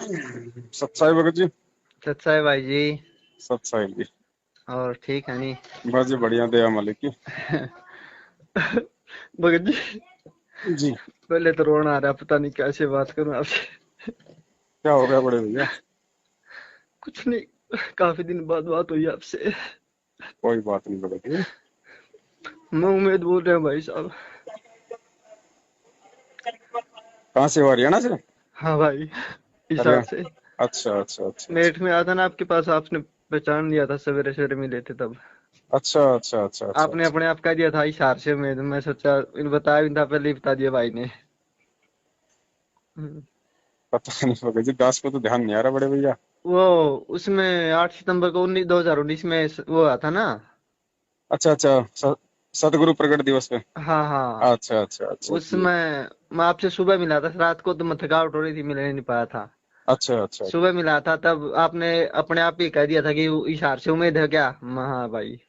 सच्चाई भगत जी। सच्चा है भाई जी। सच्चाई जी। और ठीक है नहीं? बस जी बढ़िया, दया मालिक की। भगत जी, जी। पहले तो रोना आ रहा, पता नहीं कैसे बात करूं आपसे। क्या हो गया बड़े भैया? कुछ नहीं, काफी दिन बाद बात हुई आपसे। कोई बात नहीं भगत जी। मैं उम्मीद बोल रहा हूँ भाई साहब। कहाँ से हो, हरियाणा से? हाँ भाई, हिसार हरियाणा। से। अच्छा अच्छा अच्छा अच्छा। नेट में आया था ना आपके पास, आपने पहचान लिया था, सवेरे सवेरे मिले थे तब। अच्छा अच्छा अच्छा अच्छा आपने अच्छा। अपने आप कह दिया था हिसार से। मैं सोचा इन बताया भी था, पहले ही बता दिया भाई ने। हम्म। पता नहीं भगत जी, दास को तो ध्यान नहीं आ रहा बड़े भैया। वो उसमें 8 सितंबर को 2019 में वो हुआ था ना। अच्छा अच्छा। सतगुरु प्रकट दिवस पे। हाँ हाँ। अच्छा अच्छा अच्छा जी। उसमें मैं आपसे सुबह मिला था, रात को तो मैं थकावट हो रही थी, मिलने नहीं पाया था। अच्छा अच्छा अच्छा। सुबह मिला था तब आपने अपने आप ही कह दिया था कि इशार से उम्मीद है क्या। हाँ भाई।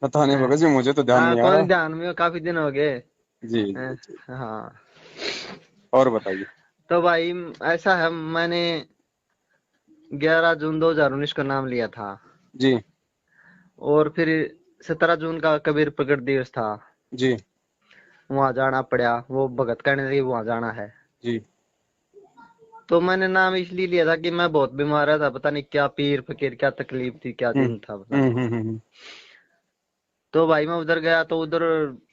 पता नहीं भगत जी, मुझे तो ध्यान हाँ, नहीं आ कौन रहा। ध्यान में हो, काफी दिन हो गए। जी जी हैं, जी। हाँ। और बताइए। तो भाई ऐसा है, मैंने 11 जून 2019 का नाम लिया था। जी और फिर 17 जून का कबीर प्रकट दिवस था। जी वहां जाना पड़ा, वो भगत कहने लगी वहां जाना है। जी। तो मैंने नाम इसलिए लिया था कि मैं बहुत बीमार था, पता नहीं क्या पीर फकीर, क्या तकलीफ थी, क्या हम्म दिन था पता नहीं। हम्म। तो भाई मैं उधर गया तो उधर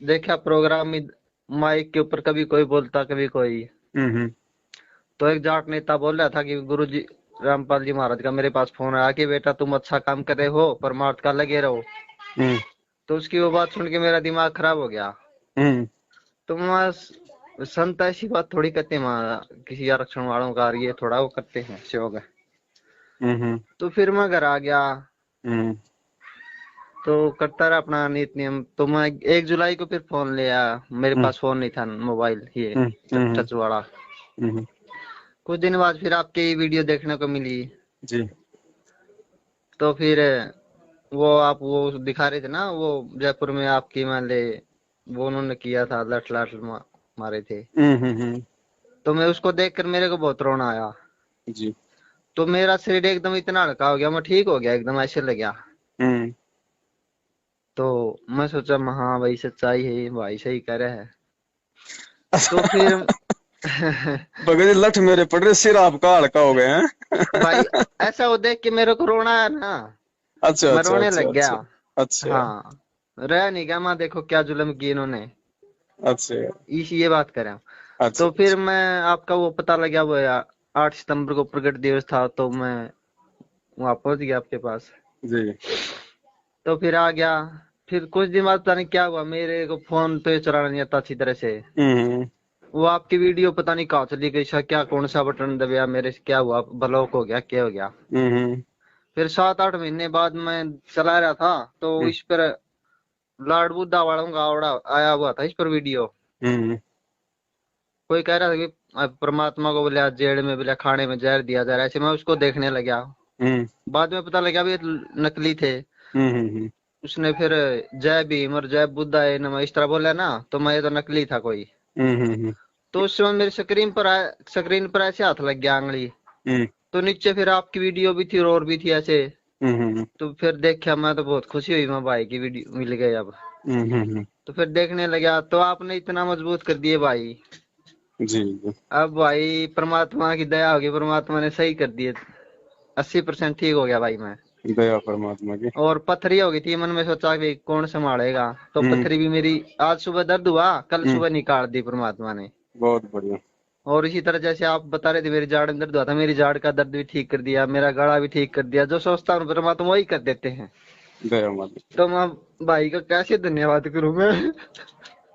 देखा प्रोग्राम में, माइक के ऊपर कभी कोई बोलता कभी कोई। हम्म। तो एक जाट नेता बोल रहा था कि गुरु जी रामपाल जी महाराज का मेरे पास फोन आया कि बेटा तुम अच्छा काम कर रहे हो, परमार्थ का लगे रहो। हम्म तो उसकी वो बात सुन के मेरा दिमाग खराब हो गया। हम्म तो मैं संत ऐसी बात थोड़ी करते हैं वहाँ, किसी आरक्षण वालों का ये थोड़ा वो करते हैं सेवक। हम्म तो फिर मैं घर आ गया। हम्म तो करता रहा अपना नित नियम। तो मैं 1 जुलाई को फिर फोन लिया। मेरे हम्म पास फोन नहीं था, मोबाइल ये हम्म हम्म टच वाला। हम्म। कुछ दिन बाद फिर आपकी वीडियो देखने को मिली। जी। तो फिर वो आप वो दिखा रहे थे ना, वो जयपुर में आपकी मान ले, वो उन्होंने किया था, लठ लठ मारे थे। हम्म। तो मैं उसको देखकर मेरे को बहुत रोना आया। जी। तो मेरा शरीर एकदम इतना हल्का हो गया, मैं ठीक हो गया एकदम, ऐसे लग गया। हम्म। तो मैं सोचा हाँ भाई सच्चाई है, भाई सही कह रहा है। तो फिर भगत जी, लठ मेरे पड़ रहे, सिर आपका हल्का हो गए हैं। भाई ऐसा वो देख के मेरे को रोना आया ना, अच्छा मैं अच्छा रोने अच्छा लग गया। अच्छा अच्छा हाँ, रह नहीं गया, मैं देखो क्या जुल्म किए इन्होंने। अच्छा इसी ये बात करें। अच्छा तो फिर अच्छा। मैं आपका वो पता लगा, वो 8 सितंबर को प्रगट दिवस था, तो मैं वहां पहुंच गया आपके पास। जी। तो फिर आ गया। फिर कुछ दिन बाद पता नहीं क्या हुआ, मेरे को फोन पे चलाना नहीं आता अच्छी तरह से। हम्म वो आपकी वीडियो पता नहीं कहाँ चली गई, क्या कौन सा बटन दबाया मेरे से, क्या हुआ, ब्लॉक हो गया, क्या हो गया। हम्म फिर 7-8 महीने बाद मैं चला रहा था, तो हम्म इस पर लॉर्ड बुद्धा वालों का आवड़ा आया हुआ था, इस पर वीडियो। हम्म कोई कह रहा था कि परमात्मा को बोले आज जेल में बोले खाने में जहर दिया जा रहा है, ऐसे मैं उसको देखने लगा। हम्म बाद में पता लगा भी ये नकली थे। हम्म उसने फिर जय भीम और जय बुद्धा है नमः इस तरह बोला ना, तो मैं ये तो नकली था कोई। हम्म तो उस समय मेरी स्क्रीन पर ऐसे हाथ लग गया आंगली। हम्म तो नीचे फिर आपकी वीडियो भी थी और भी थी ऐसे। हम्म तो फिर देखा, मैं तो बहुत खुशी हुई, मैं भाई की वीडियो मिल गई अब। हम्म। तो फिर देखने लगा, तो आपने इतना मजबूत कर दिए भाई। जी जी। अब भाई परमात्मा की दया होगी, परमात्मा ने सही कर दिए। 80% ठीक हो गया भाई मैं। दया परमात्मा की। और पथरी हो गई थी मन में, सोचा कि कौन संभालेगा। तो हम्म पथरी भी मेरी आज सुबह दर्द हुआ, कल हम्म। सुबह निकाल दी परमात्मा ने। बहुत बढ़िया। और इसी तरह जैसे आप बता रहे थे मेरी जाड़ में दर्द हुआ था, मेरी जाड़ का दर्द भी ठीक कर दिया, मेरा गला भी ठीक कर दिया। जो सोचता हूँ परमात्मा वही कर देते हैं। दया मालिक। तो मैं भाई का कैसे धन्यवाद करूं मैं।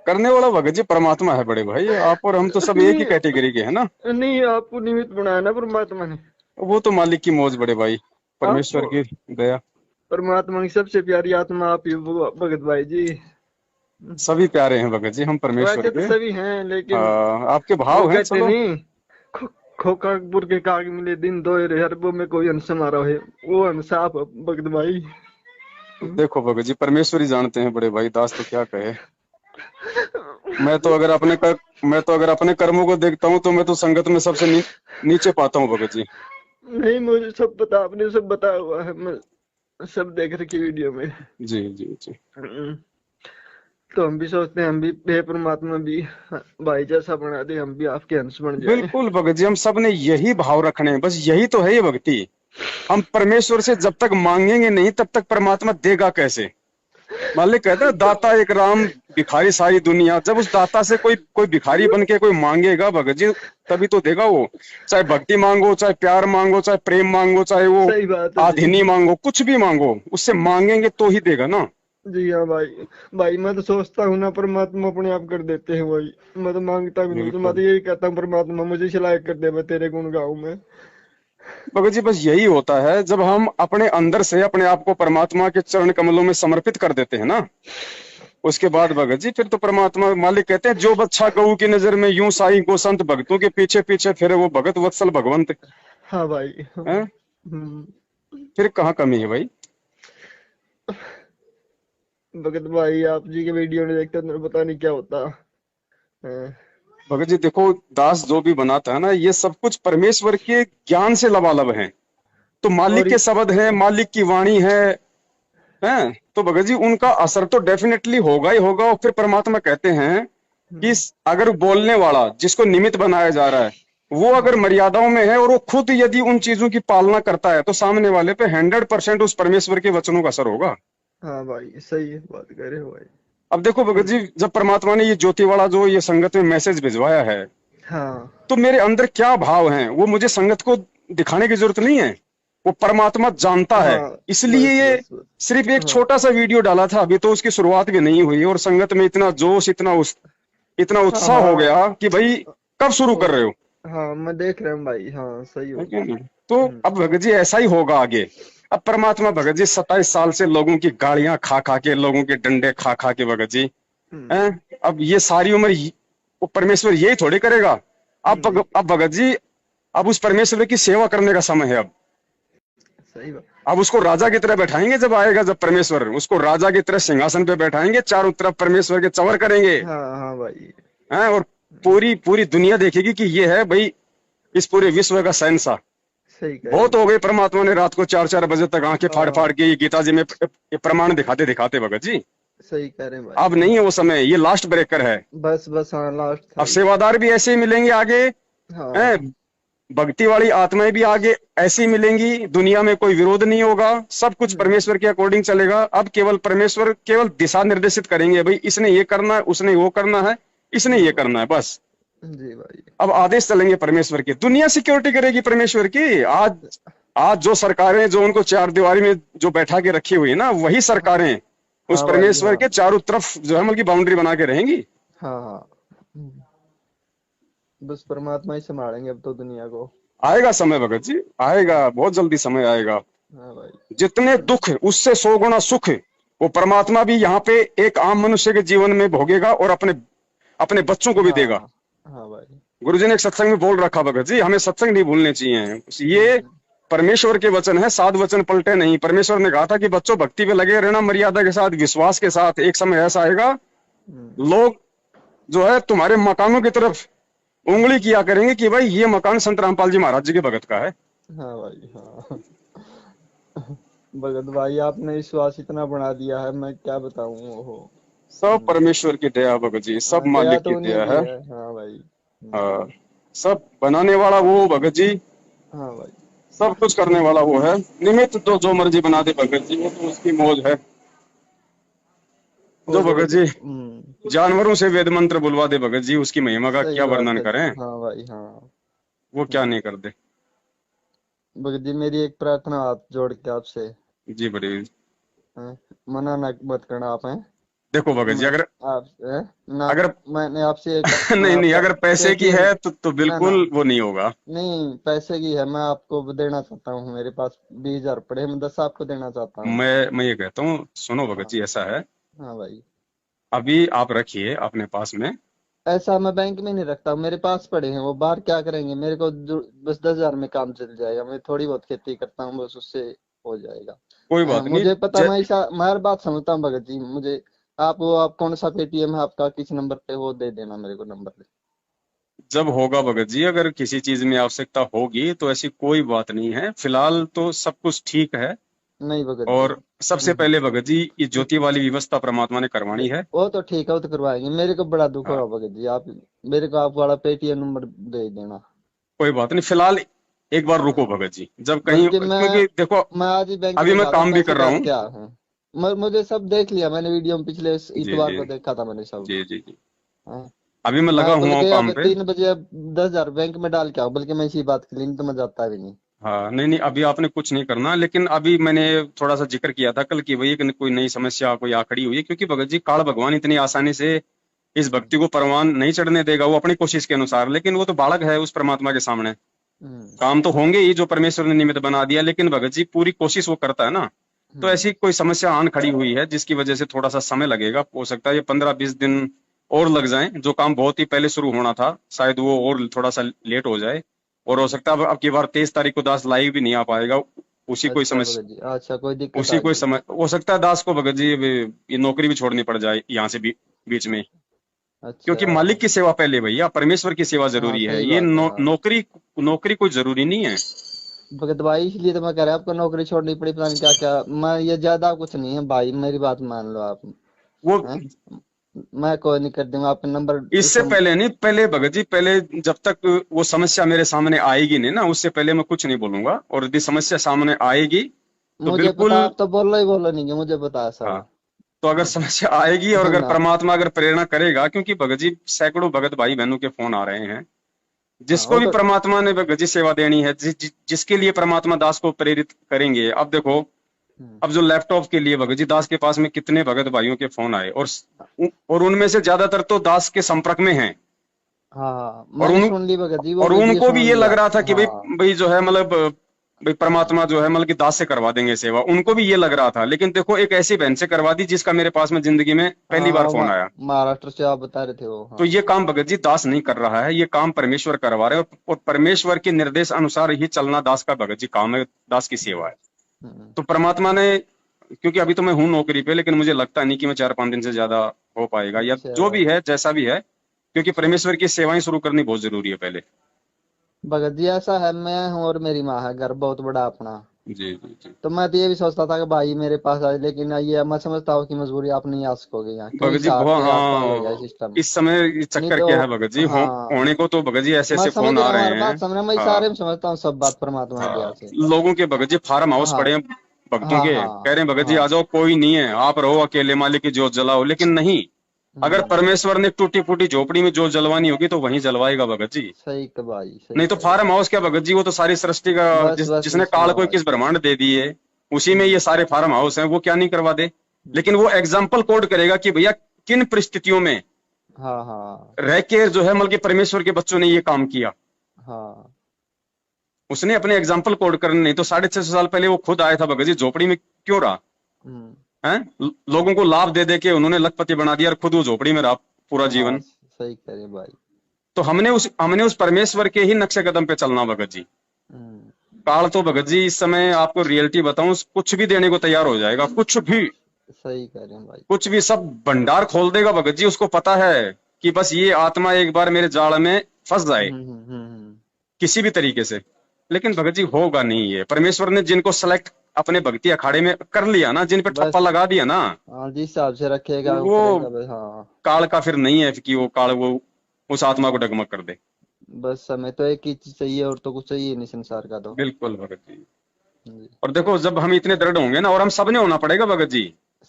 करने वाला भगत जी परमात्मा है बड़े भाई, आप और हम तो सब एक ही नहीं, कैटेगरी के हैं ना। नहीं आपको निमित्त बनाया ना परमात्मा ने। वो तो मालिक की मौज बड़े भाई, परमेश्वर आपको की दया। परमात्मा की सबसे प्यारी आत्मा आप ही हो, भगत भाई जी। सभी प्यारे हैं भगत जी, हम परमेश्वर वैसे तो के। सभी हैं, लेकिन आपके वो भाव हैं, कहते चलो। नहीं, खो, खोकापुर के काग मिले दिन दोहरे, हरबों में कोई हंस मारा है। वो हंस आप हो, भगत भाई। देखो भगत जी, परमेश्वर ही जानते हैं बड़े भाई, दास तो क्या कहे। मैं तो अगर अपने कर्मों को देखता हूँ तो मैं तो संगत में सबसे नीचे पाता हूँ भगत जी। नहीं, मुझे सब पता, आपने सब बताया हुआ है, मैं सब देख रखी वीडियो में। जी जी जी। हम्म, तो हम भी सोचते हैं हम भी हे परमात्मा भी भाई जैसा बना दे, हम भी आपके अंश बन जाएं। बिल्कुल भगत जी, हम सब ने यही भाव रखने हैं, बस यही तो है ये भक्ति। हम परमेश्वर से जब तक मांगेंगे नहीं तब तक परमात्मा देगा कैसे। मालिक कहता है दाता एक राम, भिखारी सारी दुनिया। जब उस दाता से कोई कोई भिखारी बन के कोई मांगेगा भगत जी, तभी तो देगा वो। चाहे भक्ति मांगो, चाहे प्यार मांगो, चाहे प्रेम मांगो, चाहे वो सही बात है जी। आधीनी मांगो, कुछ भी मांगो, उससे मांगेंगे तो ही देगा ना। जी हाँ भाई। भाई मैं तो सोचता हूँ ना, परमात्मा अपने आप कर देते हैं भाई। मैं तो मांगता भी नहीं, तो मैं तो बिल्कुल यही कहता हूँ परमात्मा मुझे लायक कर दे, मैं तेरे गुण गाऊं मैं। भगत जी, बस यही होता है जब हम अपने अंदर से अपने आप को परमात्मा के चरण कमलों में समर्पित कर देते हैं ना, उसके बाद भगत जी फिर तो परमात्मा मालिक कहते हैं जो बच्चा गऊ की नजर में यूं साई गोसंत, भक्तों के पीछे पीछे फिरे वो भगत वत्सल भगवंत। हाँ भाई हाँ। है फिर कहाँ कमी है भाई। भगत भाई आप जी के वीडियो में देखते अंदर पता नहीं क्या होता है। भगत जी देखो, दास जो भी बनाता है ना, ये सब कुछ परमेश्वर के ज्ञान से लबालब है। तो मालिक और के शब्द है, मालिक की वाणी है। तो भगत जी उनका असर तो डेफिनेटली होगा ही होगा। और फिर परमात्मा कहते हैं कि अगर बोलने वाला जिसको निमित्त बनाया जा रहा है वो अगर मर्यादाओं में है और वो खुद यदि उन चीजों की पालना करता है तो सामने वाले पे 100% उस परमेश्वर के वचनों का असर होगा। हाँ भाई सही है, बात कह रहे हो भाई। अब देखो भगत जी, जब परमात्मा ने ये ज्योति वाला जो ये संगत में मैसेज भिजवाया है, हाँ तो मेरे अंदर क्या भाव हैं वो मुझे संगत को दिखाने की जरूरत नहीं है, वो परमात्मा जानता है। हाँ। इसलिए बस ये बस बस। सिर्फ एक हाँ छोटा सा वीडियो डाला था, अभी तो उसकी शुरुआत भी नहीं हुई और संगत में इतना जोश, इतना हाँ उत्साह हो हाँ। गया कि भाई कब शुरू कर और रहे हो। हाँ मैं देख रहा हूँ भाई, हाँ सही हो। है क्या नहीं? तो अब भगत जी ऐसा ही होगा आगे। अब परमात्मा भगत जी 27 साल से लोगों की गालियां खा खा के, लोगों के डंडे खा खा के भगत जी हैं, अब ये सारी उम्र वो परमेश्वर यही थोड़ी करेगा। जी अब भगत जी, अब उस परमेश्वर की सेवा करने का समय है। सही बात। अब उसको राजा की तरह बैठाएंगे, जब आएगा जब परमेश्वर उसको राजा की तरह सिंहासन पे बैठाएंगे, चारों तरफ परमेश्वर के चवर करेंगे हाँ हाँ भाई। हैं, और पूरी पूरी दुनिया देखेगी कि ये है भाई इस पूरे विश्व का शहंशाह। सही कह रहे बहुत हो हो भाई। गए परमात्मा ने रात को 4-4 बजे तक आंखें फाड़ हाँ फाड़ के ये गीता जी में ये प्रमाण दिखाते दिखाते भगत जी। सही कह रहे हैं भाई। अब नहीं है वो समय, ये लास्ट ब्रेकर है। बस बस हाँ, लास्ट था अब ही। सेवादार भी ऐसे ही मिलेंगे आगे हैं, हाँ भक्ति वाली आत्माएं भी आगे ऐसी ही मिलेंगी। दुनिया में कोई विरोध नहीं होगा, सब कुछ परमेश्वर के अकॉर्डिंग चलेगा। अब केवल परमेश्वर केवल दिशा निर्देशित करेंगे, भाई इसने ये करना है, उसने वो करना है, इसने हाँ ये भाई। करना है, बस। जी भाई। अब आदेश चलेंगे परमेश्वर के, दुनिया सिक्योरिटी करेगी परमेश्वर की। आज आज जो सरकारें जो उनको चार दीवारी में जो बैठा के रखी हुई है ना, वही हाँ सरकारें उस हाँ भाई। परमेश्वर हाँ के चारों तरफ जो है मतलब की बाउंड्री बना के रहेंगी। हाँ हाँ। बस परमात्मा ही संभालेंगे अब तो दुनिया को। आएगा समय भगत जी, आएगा, बहुत जल्दी समय आएगा। हाँ भाई। जितने दुख उससे 100 गुना सुख वो परमात्मा भी यहाँ पे एक आम मनुष्य के जीवन में भोगेगा और अपने अपने बच्चों को भी देगा। हाँ हाँ भाई। गुरुजी ने एक सत्संग में बोल रखा भगत जी, हमें सत्संग नहीं भूलने चाहिए। ये परमेश्वर के वचन है, सात वचन पलटे नहीं। परमेश्वर ने कहा था कि बच्चों भक्ति पे लगे रहना, मर्यादा के साथ, विश्वास के साथ। एक समय ऐसा आएगा लोग जो है तुम्हारे मकानों की तरफ उंगली किया करेंगे कि भाई ये मकान संत रामपाल जी महाराज जी के भगत का है। हाँ भाई हाँ। भगत भाई आपने विश्वास इतना बना दिया है, मैं क्या बताऊं वो। सब परमेश्वर की दया भगत जी, सब हाँ, दया मालिक तो की उन्हीं दया की है। है। हाँ भाई। हाँ, सब बनाने वाला वो भगत जी, हाँ भाई। सब कुछ करने वाला वो है। निमित्त तो जो मर्जी बना दे भगत जी, वो तो उसकी मौज है। जो और भगत जी हम्म। जानवरों से वेद मंत्र बुलवा दे भगत जी, उसकी महिमा का सही क्या बात वर्णन है। करें। हाँ भाई हाँ। वो क्या नहीं कर दे। भगत जी मेरी एक प्रार्थना हाथ जोड़ के आपसे। जी बड़ी। हाँ, मना ना मत करना आप हैं। देखो भगत जी, मैं अगर आप ना, अगर मैंने आपसे एक नहीं नहीं, अगर पैसे की पेटीएम, है तो ना ना, बिल्कुल वो नहीं होगा। नहीं पैसे की है, मैं आपको देना चाहता हूँ, मेरे पास 20,000 पड़े हैं, मैं 10 आपको देना चाहता हूँ। मैं ये कहता हूँ, सुनो भगत हाँ जी, ऐसा है, हाँ भाई। अभी आप रखिए अपने पास में। ऐसा मैं बैंक में नहीं रखता, मेरे पास पड़े हैं, वो बाहर क्या करेंगे, मेरे को बस 10,000 में काम चल जाएगा, मैं थोड़ी बहुत खेती करता हूँ, बस उससे हो जाएगा। कोई बात नहीं। मुझे पता, मैं ऐसा मैं हर बात समझता हूँ भगत जी, मुझे आप कौन सा पेटीएम है आपका, किस नंबर पे, वो दे देना मेरे को नंबर पे। जब होगा भगत जी, अगर किसी चीज में आवश्यकता होगी तो ऐसी कोई बात नहीं है, फिलहाल तो सब कुछ ठीक है। नहीं भगत जी। और सबसे पहले भगत जी, ये ज्योति वाली व्यवस्था परमात्मा ने करवानी है। वो तो ठीक है, वो तो करवाएंगे। मेरे को बड़ा दुख हो हाँ, रहा भगत जी, आप मेरे को आप वाला पेटीएम नंबर दे देना। कोई बात नहीं, फिलहाल एक बार रुको भगत जी, जब कहीं, बल्कि क्योंकि देखो मैं आज ही बैंक अभी में मैं जा रहा हूँ, काम भी पैसे कर रहा डाल हूँ। के आया हूँ। मुझे सब देख लिया मैंने, वीडियो में पिछले जी इतवार जी को देखा था मैंने सब। जी जी जी। हाँ। अभी मैं लगा मैं हुआ हूँ बल्कि काम अब पे। 3 बजे 10,000 बैंक में डाल के आऊँ, बल्कि मैं इसी बात के लिए, नहीं तो मैं जाता भी नहीं। हाँ, नहीं नहीं, अभी आपने कुछ नहीं करना, लेकिन अभी मैंने थोड़ा सा जिक्र किया था कल की, वही कि कोई नई समस्या कोई आ खड़ी हुई है, क्योंकि भगत जी काल भगवान इतनी आसानी से इस भक्ति को परवान नहीं चढ़ने देगा, वो अपनी कोशिश के अनुसार, लेकिन वो तो बालक है उस परमात्मा के सामने। हम्म। काम तो होंगे ही जो परमेश्वर ने निमित्त बना दिया, लेकिन भगत जी पूरी कोशिश वो करता है ना। तो हम्म। ऐसी कोई समस्या आन खड़ी हुई है जिसकी वजह से थोड़ा सा समय लगेगा, हो सकता है ये 15-20 दिन और लग जाएं। जो काम बहुत ही पहले शुरू होना था शायद वो और थोड़ा सा लेट हो जाए, और हो सकता है अब की बार 23 तारीख को दास लाइव भी नहीं आ पाएगा। उसी कोई अच्छा समस्या, भगत जी, अच्छा कोई दिक्कत उसी आ कोई गई। समय हो सकता है दास को भगत जी ये नौकरी भी छोड़नी पड़ जाए यहाँ से भी बीच में। क्योंकि अच्छा। मालिक की सेवा पहले भैया, परमेश्वर की सेवा हाँ जरूरी है, सही ये बात है, हाँ। नौकरी नौकरी कोई जरूरी नहीं है। भगत भाई इसलिए तो मैं कह रहा आपको नौकरी छोड़नी पड़ी, पता नहीं क्या क्या। मैं ये ज्यादा कुछ नहीं है भाई, मेरी बात मान लो आप। वो हैं? मैं कोई नहीं कर दूंगा, आपका नंबर इससे इसको। पहले नहीं, पहले भगत जी, पहले जब तक वो समस्या मेरे सामने आएगी नहीं ना, उससे पहले मैं कुछ नहीं बोलूंगा, और यदि समस्या सामने आएगी तो मुझे बिल्कुल। पता, आप तो बोलो ही बोलो नहीं, मुझे पता है हाँ, सब। तो अगर समस्या आएगी और है अगर ना। परमात्मा अगर प्रेरणा करेगा, क्योंकि भगत जी सैकड़ों भगत भाई बहनों के फोन आ रहे हैं, हाँ जिसको वो भी तो। परमात्मा ने भगत जी सेवा देनी है, जिसके लिए परमात्मा दास को प्रेरित करेंगे। अब देखो, हम्म। अब जो लैपटॉप के लिए भगत जी दास के पास में कितने भगत भाइयों के फोन आए, और उनमें से ज्यादातर तो दास के संपर्क में हैं। हाँ हाँ, और मैंने उन सुन ली भगत जी, वो और वीडियो उनको भी सुन ये लग लिया। रहा था कि भाई, हाँ। भाई जो है मतलब भाई परमात्मा जो है मतलब कि दास से करवा देंगे सेवा, उनको भी ये लग रहा था। लेकिन देखो, एक ऐसी बहन से करवा दी जिसका मेरे पास में जिंदगी में हाँ पहली बार हाँ, फोन आया। महाराष्ट्र से आप बता रहे थे वो, तो हाँ। ये काम भगत जी दास नहीं कर रहा है, ये काम परमेश्वर करवा रहे हैं, और परमेश्वर के निर्देश अनुसार ही चलना दास का भगत जी काम है, दास की सेवा है। हम्म। तो परमात्मा ने, क्योंकि अभी तो मैं हूं नौकरी पे, लेकिन मुझे लगता नहीं कि मैं 4-5 दिन से ज्यादा हो पाएगा, या अच्छा जो भी है जैसा भी है, क्योंकि परमेश्वर की सेवाएं शुरू करनी बहुत जरूरी है पहले। भगत जी ऐसा है, मैं हूँ और मेरी माँ है, घर बहुत बड़ा अपना। जी जी जी। तो मैं तो ये भी सोचता था कि भाई मेरे पास आए, लेकिन ये मैं समझता हूँ कि मजबूरी, आप नहीं आ सकोगे यहाँ, कहीं भगत से जी हार बहुत, के आप पार हो गया हाँ, सिस्टम। इस समय ये नहीं चक्कर तो। क्या है भगत जी, हाँ। होने को तो भगत जी ऐसे मैं ऐसे समझ फोन रहा आ हूँ, रहे हर बात हैं। समझ रहा हूँ, मैं हाँ इशारे में समझता हूँ सब बात परमात्मा की दया हाँ, से। लोगों के भगत जी फार्म हाउस हाँ पड़े हैं भक्तों हाँ के, कह हाँ रहे हैं भगत जी आ हाँ। जाओ, कोई नहीं है, आप रहो अकेले, मालिक की जोत जलाओ, लेकिन नहीं। अगर हम्म। परमेश्वर ने टूटी फूटी झोपड़ी में जोत जलवानी होगी तो वहीं जलवाएगा भगत जी। सही का भाई, सही नहीं तो कह रहे फार्म हो। हाउस क्या भगत जी, वो तो सारी सृष्टि का, बस बस जिसने बस, काल हाँ को भाई। 21 ब्रह्मांड दे दिए, उसी में ये हम्म। सारे फार्म हाउस हैं, वो क्या नहीं करवा दे। लेकिन हम्म। वो एग्जाम्पल कोड करेगा कि भैया किन परिस्थितियों में हाँ हाँ रह के जो है मतलब कि परमेश्वर के बच्चों ने ये काम किया। हाँ। उसने अपने एग्जाम्पल कोड करने, नहीं तो 650 साल पहले वो खुद आया था भगत जी, झोपड़ी में क्यों रहा हम्म। है? लोगों को लाभ दे दे के उन्होंने लखपति बना दिया, और खुद वो झोपड़ी में रहा पूरा हाँ जीवन। सही कह रहे भाई। तो हमने उस परमेश्वर के ही नक्शे कदम पे चलना भगत जी। हम्म। काल तो भगत जी इस समय आपको रियलिटी बताऊं, कुछ भी देने को तैयार हो जाएगा, कुछ भी, सही कह रहे हैं भाई। कुछ भी, सब भंडार खोल देगा भगत जी। उसको पता है कि बस ये आत्मा एक बार मेरे जाल में फंस जाए किसी भी तरीके से। लेकिन भगत जी होगा नहीं, ये परमेश्वर ने जिनको सेलेक्ट अपने भक्ति अखाड़े में कर लिया ना, जिन पे ठप्पा बस। लगा दिया ना, हाँ जिस हिसाब से रखेगा वो वो करेगा भाई, हाँ। काल का फिर नहीं है कि वो काल वो उस आत्मा को डगमग कर दे। बस हमें तो एक ही चीज चाहिए, और तो कुछ चाहिए नहीं संसार का तो। बिल्कुल भगत जी। जी। और देखो, जब हम इतने दृढ़ होंगे ना, और हम सबने होना पड़ेगा भगत जी।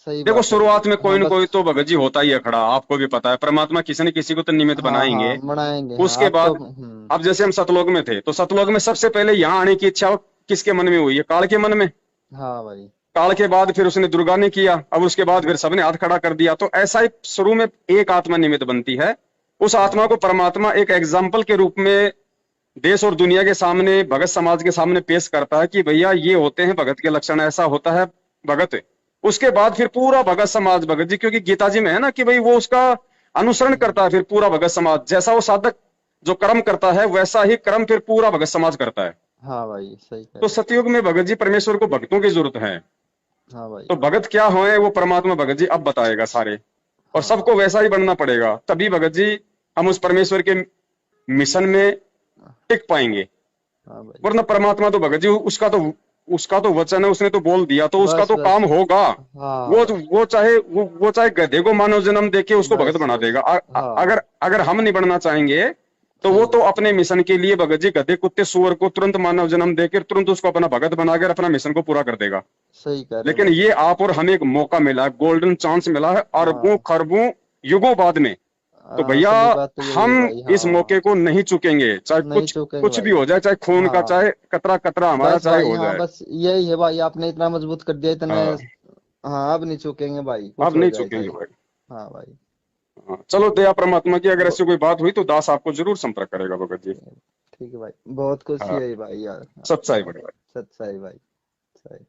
सही देखो, बात है भगत शुरुआत में जी, कोई हाँ न कोई बस। तो भगत जी होता ही है खड़ा, आपको भी पता है, परमात्मा किसी न किसी को तो निमित्त हाँ बनाएंगे। हाँ बनाएंगे, हाँ उसके आप तो। बाद, अब जैसे हम सतलोक में थे, तो सतलोक में सबसे पहले यहाँ आने की इच्छा किसके मन में हुई है? काल के मन में। हाँ भाई। काल के बाद फिर उसने दुर्गा ने किया, अब उसके बाद फिर सबने हाथ खड़ा कर दिया। तो ऐसा ही शुरू में एक आत्मा निमित्त बनती है, उस आत्मा को हाँ परमात्मा एक एग्जाम्पल के रूप में देश और दुनिया के सामने, भगत समाज के सामने पेश करता है कि भैया ये होते हैं भगत के लक्षण, ऐसा होता है भगत। उसके बाद फिर पूरा भगत समाज भगत जी, क्योंकि गीता जी में है ना कि भाई वो उसका अनुसरण करता है, फिर पूरा भगत समाज, जैसा वो साधक जो कर्म करता है वैसा ही कर्म फिर पूरा भगत समाज करता है। हाँ भाई, सही कह तो रहे हो। सतयुग में भगत जी परमेश्वर को भक्तों की जरूरत है। हाँ भाई। तो भगत क्या होए वो परमात्मा भगत जी अब बताएगा सारे। और सबको वैसा ही बनना पड़ेगा, तभी भगत जी हम उस परमेश्वर के मिशन में टिक पाएंगे। हाँ भाई। वरना परमात्मा तो भगत जी उसका तो वचन है, उसने तो बोल दिया तो उसका बस तो बस। काम होगा। हाँ भाई। वो चाहे गधे को मानव जन्म देके उसको भगत बस बना बस। देगा। हाँ। अगर हम नहीं बनना चाहेंगे तो वो सही तो बात है अपने भाई। मिशन के लिए भगत जी गधे कुत्ते सुअर को तुरंत मानव जन्म देकर तुरंत उसको अपना भगत बनाकर अपना मिशन को पूरा कर देगा। सही कह रहे हो लेकिन भाई। ये आप और हमें एक मौका मिला है, गोल्डन चांस मिला है अरबों हाँ। खरबों युगों बाद में। तो भैया असली बात तो यही है हम भाई। इस मौके हाँ। को नहीं चुकेंगे, चाहे नहीं कुछ चूकेंगे कुछ भी भाई। हो जाए, चाहे खून का, हाँ। चाहे कतरा कतरा हमारा बस चाहे भाई। हो हाँ जाए। बस यही है भाई, आपने इतना मजबूत कर दिया इतने। हाँ, हाँ अब नहीं चूकेंगे भाई, कुछ अब हो नहीं जाए चुकेंगे चाहे। भाई। हाँ भाई। हाँ, चलो दया परमात्मा की, अगर ब- ऐसी कोई बात हुई तो दास आपको जरूर संपर्क करेगा भगत जी। ठीक है भाई, बहुत खुशी हाँ, है भाई यार। सच्चाई बड़े भाई। सच्चाई भाई। सही।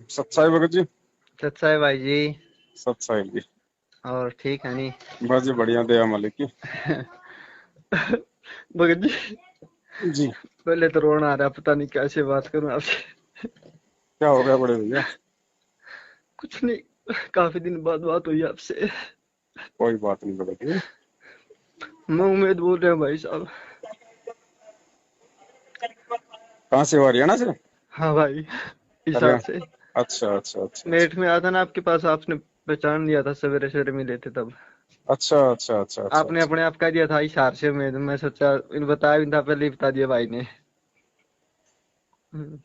सच्चाई भगत जी। सच्चाई भाई जी। सच्चाई जी। और ठीक है नहीं? बस जी बढ़िया, दया मालिक की। भगत जी, जी। पहले तो रोना आ रहा, पता नहीं कैसे बात करूं आपसे। क्या हो गया बड़े भैया? कुछ नहीं, काफी दिन बाद बात हुई आपसे। कोई बात नहीं भगत जी। मैं उम्मीद बोल रहा हूँ भाई साहब। कहाँ से हो, हरियाणा से? हाँ भाई, हिसार से। हरियाणा। अच्छा अच्छा अच्छा अच्छा। नेट में आया था ना आपके पास, आपने पहचान लिया था, सवेरे सवेरे मिले थे तब। अच्छा अच्छा अच्छा अच्छा आपने अच्छा। अपने आप कह दिया था हिसार से, मैं सोचा इन बताया भी था, पहले ही बता दिया भाई ने। हम्म।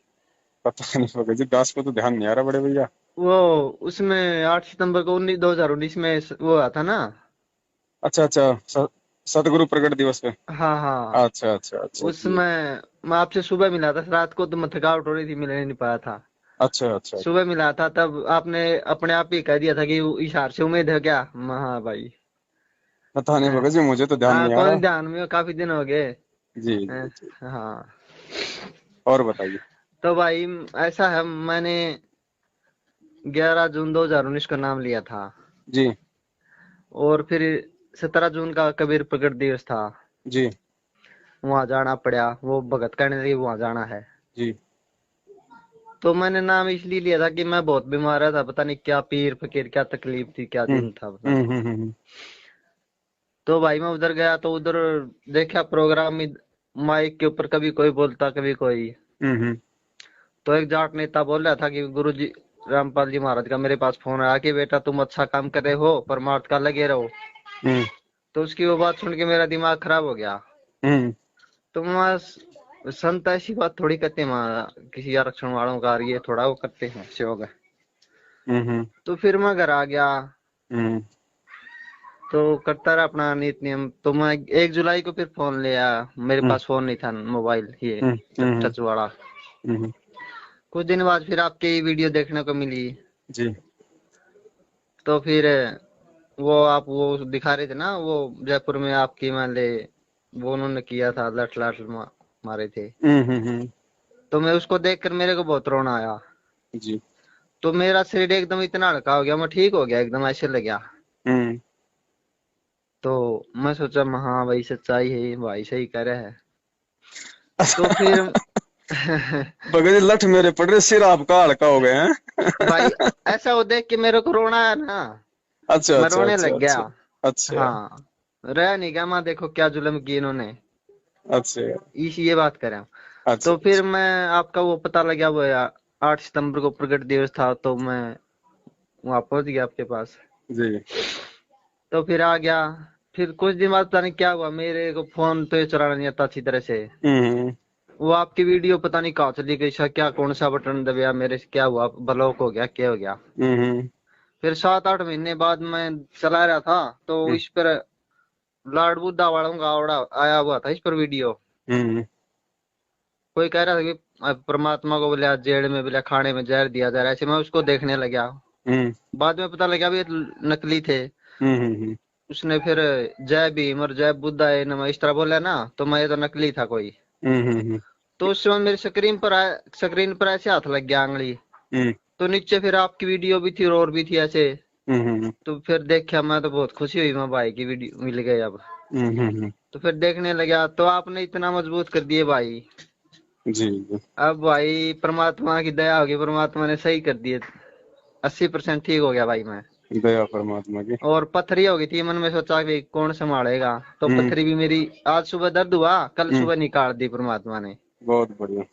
पता नहीं भगत जी, दास पे तो ध्यान नहीं आ रहा बड़े भैया। वो उसमें 8 सितंबर को 2019 में वो आया था ना। अच्छा अच्छा, सतगुरु प्रकट दिवस पे। हाँ हाँ। अच्छा अच्छा अच्छा जी। उसमें मैं आपसे सुबह मिला था, रात को तो मैं थकावट हो रही थी, मिलने नहीं पाया था। अच्छा अच्छा। सुबह मिला था तब आपने अपने आप ही कह दिया था कि हिसार से उम्मीद है क्या? हाँ भाई। पता नहीं हाँ। भगत जी, मुझे तो ध्यान नहीं आ कौन रहा। ध्यान में हो, काफी दिन हो गए। जी हाँ। जी जी। हाँ। और बताइए। तो भाई ऐसा है, मैंने 11 जून 2019 का नाम लिया था। जी और फिर 17 जून का कबीर प्रकट दिवस था। जी वहां जाना पड़ा, वो भगत करने लगी, वहां जाना है। जी। तो मैंने नाम इसलिए लिया था कि मैं बहुत बीमार रहा था, पता नहीं क्या पीर फकीर, क्या तकलीफ थी, क्या हम्म दिन था पता नहीं। हम्म। तो भाई मैं उधर गया तो उधर देखा प्रोग्राम में, माइक के ऊपर कभी कोई बोलता कभी कोई। हम्म। तो एक जाट नेता बोल रहा था कि गुरु जी रामपाल जी महाराज का मेरे पास फोन आया कि बेटा तुम अच्छा काम कर रहे हो, परमार्थ का लगे रहो। हम्म तो उसकी वो बात सुन के मेरा दिमाग खराब हो गया। हम्म तो मैं संत ऐसी बात थोड़ी करते हैं वहाँ, किसी आरक्षण वालों का ये थोड़ा वो करते हैं सेवा। हम्म तो फिर मैं घर आ गया। हम्म तो करता रहा अपना नित नियम। तो मैं 1 जुलाई को फिर फोन लिया। मेरे हम्म पास फोन नहीं था, मोबाइल ये हम्म हम्म टच वाला। हम्म। कुछ दिन बाद फिर आपकी वीडियो देखने को मिली। जी। तो फिर वो आप वो दिखा रहे थे ना, वो जयपुर में आपकी मान ले, वो उन्होंने किया था, लठ लाठ मारे थे। हम्म। तो मैं उसको देखकर मेरे को बहुत रोना आया। जी। तो मेरा शरीर एकदम इतना हल्का हो गया, मैं ठीक हो गया एकदम, ऐसे लग गया। हम्म। तो मैं सोचा हाँ भाई सच्चाई है, भाई सही कह रहा है। तो फिर भगत जी लठ मेरे पड़ रहे, सिर आपका हल्का हो गए हैं। भाई ऐसा वो देख के मेरे को रोना आया ना, अच्छा मैं अच्छा रोने अच्छा लग गया। अच्छा अच्छा हाँ। रह नहीं गया, मैं देखो क्या जुल्म किए इन्होंने, अच्छा इस ये बात करें। अच्छा तो फिर अच्छा। मैं आपका वो पता लगा, वो 8 सितंबर को प्रकट दिवस था, तो मैं वहां पहुंच गया आपके पास। जी। तो फिर आ गया। फिर कुछ दिन बाद पता नहीं क्या हुआ, मेरे को फोन तो ये चलाना नहीं आता अच्छी तरह से। हम्म वो आपकी वीडियो पता नहीं कहाँ चली गई, क्या कौन सा बटन दबाया मेरे से, क्या हुआ, ब्लॉक हो गया, क्या हो गया। हम्म फिर 7-8 महीने बाद मैं चला रहा था, तो इस पर लॉर्ड बुद्धा वालों का आवड़ा आया हुआ था, इस पर वीडियो। हम्म कोई कह रहा था कि परमात्मा को बोले जेल में बोले खाने में जहर दिया जा रहा है, ऐसे मैं उसको देखने लगा। हम्म बाद में पता लगा भी ये नकली थे। हम्म उसने फिर जय भीम और जय बुद्धा है नमः इस तरह बोला ना, तो मैं ये तो नकली था कोई। हम्म तो उस समय मेरी स्क्रीन पर ऐसे हाथ लग गया आंगली। हम्म तो नीचे फिर आपकी वीडियो भी थी और भी थी ऐसे। तो फिर देखा मैं तो बहुत खुशी हुई, मैं भाई की वीडियो मिल गई अब। हम्म। तो फिर देखने लगा तो आपने इतना मजबूत कर दिए भाई। जी जी। अब भाई परमात्मा की दया होगी, परमात्मा ने सही कर दिए। 80% ठीक हो गया भाई मैं। दया परमात्मा की। और पथरी हो गई थी, मन में सोचा कि कौन संभालेगा, तो हम्म पथरी भी मेरी आज सुबह दर्द हुआ, कल हम्म। सुबह निकाल दी परमात्मा ने। बहुत बढ़िया।